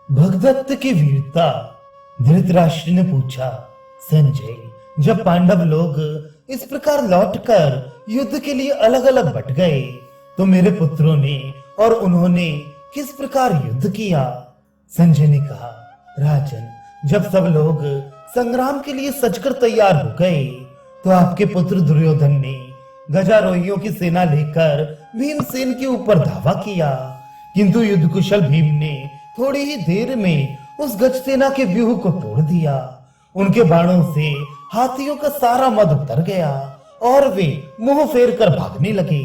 भगदत्त की वीरता। धृतराष्ट्र ने पूछा, संजय, जब पांडव लोग इस प्रकार लौटकर युद्ध के लिए अलग अलग बट गए तो मेरे पुत्रों ने और उन्होंने किस प्रकार युद्ध किया? संजय ने कहा, राजन, जब सब लोग संग्राम के लिए सजकर तैयार हो गए तो आपके पुत्र दुर्योधन ने गजारोहियों की सेना लेकर भीमसेन के ऊपर धावा किया, किंतु युद्ध कुशल भीम ने थोड़ी ही देर में उस गज सेना के व्यूह को तोड़ दिया। उनके बाणों से हाथियों का सारा मद उतर गया और वे मुंह फेर कर भागने लगे।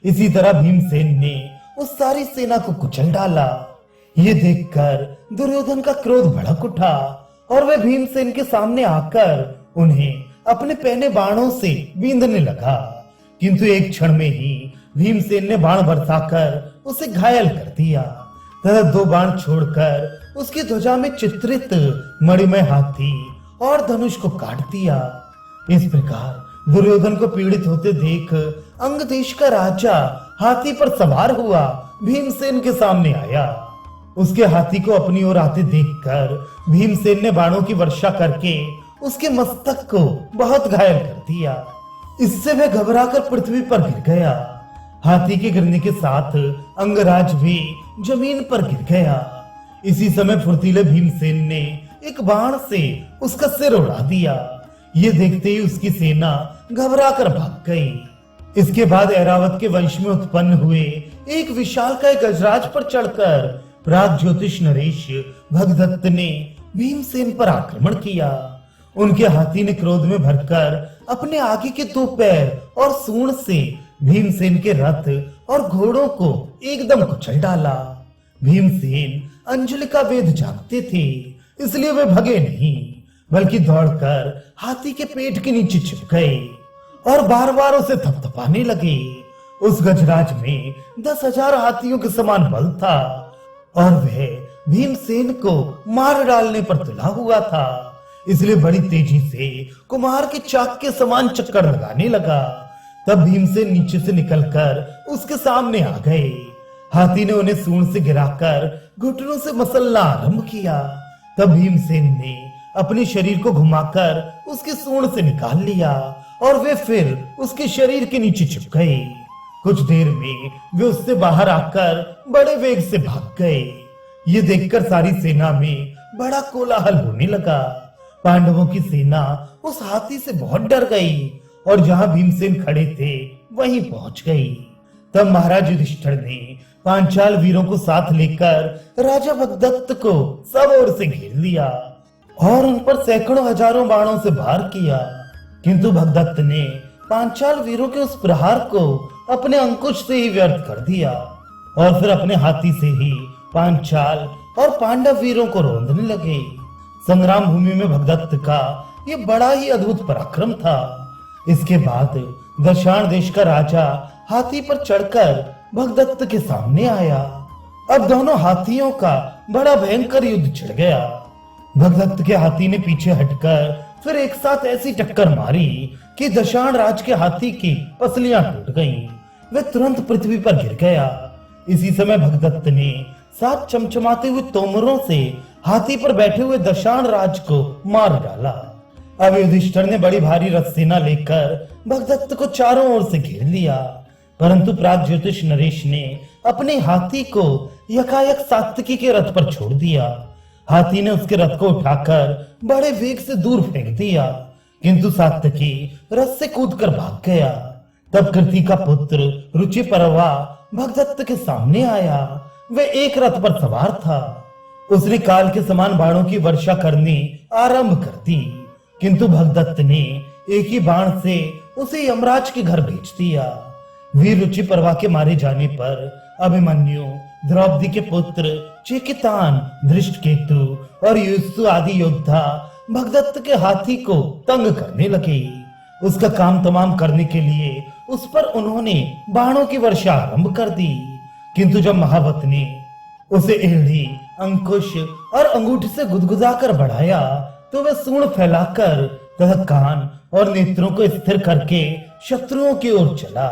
इसी तरह भीमसेन ने उस सारी सेना को कुचल डाला। ये देखकर दुर्योधन का क्रोध भड़क उठा और वह भीमसेन के सामने आकर उन्हें अपने पहने बाणों से बींधने लगा, किंतु एक क्षण में ही भीमसेन ने बाण बरसाकर उसे घायल कर दिया तथा दो बाण छोड़कर उसकी ध्वजा में चित्रित मणिमय हाथी और धनुष को काट दिया। इस प्रकार दुर्योधन को पीड़ित होते देख अंग देश का राजा हाथी पर सवार हुआ भीमसेन के सामने आया। उसके हाथी को अपनी ओर आते देखकर भीमसेन ने बाणों की वर्षा करके उसके मस्तक को बहुत घायल कर दिया। इससे वह घबराकर पृथ्वी पर गिर गया। हाथी के गिरने के साथ अंगराज भी जमीन पर गिर गया। इसी समय फुर्तीले भीमसेन ने एक बाण से उसका सिर उड़ा दिया। ये देखते ही उसकी सेना घबराकर भाग गई। इसके बाद ऐरावत के वंश में उत्पन्न हुए एक विशालकाय गजराज पर चढ़कर प्राग ज्योतिष नरेश भगदत्त ने भीमसेन पर आक्रमण किया। उनके हाथी ने क्रोध में भरकर अपने आगे के दो पैर और सूंड से भीमसेन के रथ और घोड़ों को एकदम कुचल डाला। भीमसेन अंजलि का वेद जानते थे, इसलिए वे भगे नहीं, बल्कि दौड़कर हाथी के पेट के नीचे छिप गए और बार बार उसे थपथपाने लगे। उस गजराज में 10,000 हाथियों के समान बल था और वह भीमसेन को मार डालने पर तुला हुआ था, इसलिए बड़ी तेजी से कुम्हार के चाक के समान चक्कर लगाने लगा। तब भीमसेन नीचे से निकलकर उसके सामने आ गए। हाथी ने उन्हें सूंड से गिराकर घुटनों से मसलना आरंभ किया। तब भीमसेन ने अपने शरीर को घुमाकर उसकी सूंड से निकाल लिया और वे फिर उसके शरीर के नीचे छिप गए। कुछ देर में वे उससे बाहर आकर बड़े वेग से भाग गए। ये देखकर सारी सेना में बड़ा कोलाहल होने लगा। पांडवों की सेना उस हाथी से बहुत डर गई और जहां भीमसेन खड़े थे वहीं पहुंच गई। तब महाराज युधिष्ठिर ने पांचाल वीरों को साथ लेकर राजा भगदत्त को सब ओर से घेर लिया और उन पर सैकड़ों हजारों बाणों से वार किया, किंतु भगदत्त ने पांचाल वीरों के उस प्रहार को अपने अंकुश से ही व्यर्थ कर दिया और फिर अपने हाथी से ही पांचाल और पांडव वीरों को रौंदने लगे। संग्राम भूमि में भगदत्त का ये बड़ा ही अद्भुत पराक्रम था। इसके बाद दशाण देश का राजा हाथी पर चढ़कर भगदत्त के सामने आया। अब दोनों हाथियों का बड़ा भयंकर युद्ध छिड़ गया। भगदत्त के हाथी ने पीछे हटकर फिर एक साथ ऐसी टक्कर मारी कि दशाण राज के हाथी की पसलियां टूट गईं। वह तुरंत पृथ्वी पर गिर गया। इसी समय भगदत्त ने 7 चमचमाते हुए तोमरों से हाथी पर बैठे हुए दशाण राज को मार डाला। अब युधिष्ठिर ने बड़ी भारी रथ सेना लेकर भगदत्त को चारों ओर से घेर लिया, परंतु प्राग ज्योतिष नरेश ने अपने हाथी को यकायक सात्विकी के रथ पर छोड़ दिया। हाथी ने उसके रथ को उठाकर बड़े वेग से दूर फेंक दिया, किंतु सात्विकी रथ से कूदकर भाग गया। तब कृति का पुत्र रुचि परवा भगदत्त के सामने आया। वह एक रथ पर सवार था। उसने काल के समान बाणों की वर्षा करनी आरंभ कर दी, किंतु भगदत्त ने एक ही बाण से उसे यमराज के घर भेज दिया। वीर रुचि परवा के मारे जाने पर अभिमन्यु, द्रौपदी के पुत्र चेकितान, धृष्टकेतु और युयुत्सु आदि योद्धा भगदत्त के हाथी को तंग करने लगे। उसका काम तमाम करने के लिए उस पर उन्होंने बाणों की वर्षा आरंभ कर दी, किंतु जब महावत ने उसे एड़ी, अंकुश और अंगूठी से गुदगुदाकर बढ़ाया तो वह सूंड फैलाकर तथा कान और नेत्रों को स्थिर करके शत्रुओं की ओर चला।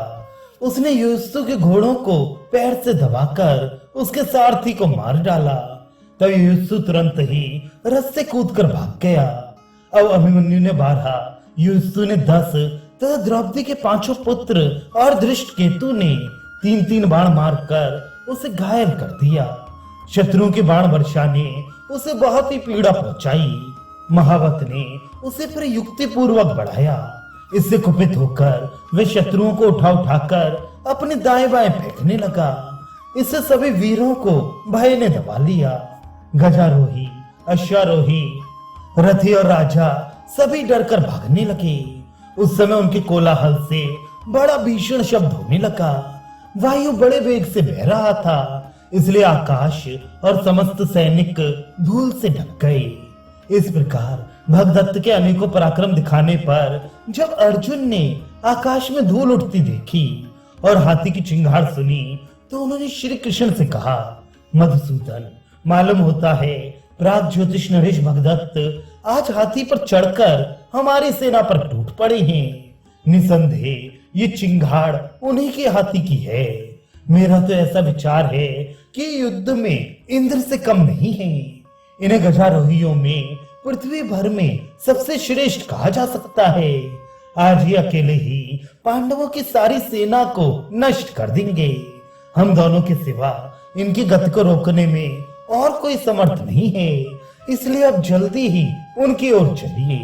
उसने युयुत्सु के घोड़ों को पैर से दबाकर उसके सारथी को मार डाला। तब युयुत्सु तुरंत ही रथ से कूदकर भाग गया। अब अभिमन्यु ने 12, युयुत्सु ने 10 तथा द्रौपदी के 5 पुत्र और धृष्टकेतु ने 3-3 बाण मारकर उसे घायल कर दिया। शत्रुओं के बाण वर्षा ने उसे बहुत ही पीड़ा पहुंचाई। महावत ने उसे फिर युक्ति पूर्वक बढ़ाया। इससे कुपित होकर वे शत्रुओं को उठा उठाकर अपने दाएं बाएं फेंकने लगा। इससे सभी वीरों को भय ने दबा लिया। गजारोही, अश्वारोही, रथी और राजा सभी डरकर भागने लगे। उस समय उनके कोलाहल से बड़ा भीषण शब्द होने लगा। वायु बड़े वेग से बह रहा था, इसलिए आकाश और समस्त सैनिक धूल से ढक गए। इस प्रकार भगदत्त के अनेकों पराक्रम दिखाने पर जब अर्जुन ने आकाश में धूल उठती देखी और हाथी की चिंगार सुनी तो उन्होंने श्री कृष्ण से कहा, मधुसूदन, मालूम होता है प्राग ज्योतिष नरेश भगदत्त आज हाथी पर चढ़कर हमारी सेना पर टूट पड़े हैं। निसंदेह ये चिंगाड़ उन्हीं के हाथी की है। मेरा तो ऐसा विचार है कि युद्ध में इंद्र से कम नहीं है। इन्हें गजारोहियों में पृथ्वी भर में सबसे श्रेष्ठ कहा जा सकता है। आज ये अकेले ही पांडवों की सारी सेना को नष्ट कर देंगे। हम दोनों के सिवा इनकी गति को रोकने में और कोई समर्थ नहीं है, इसलिए अब जल्दी ही उनकी ओर चलिए।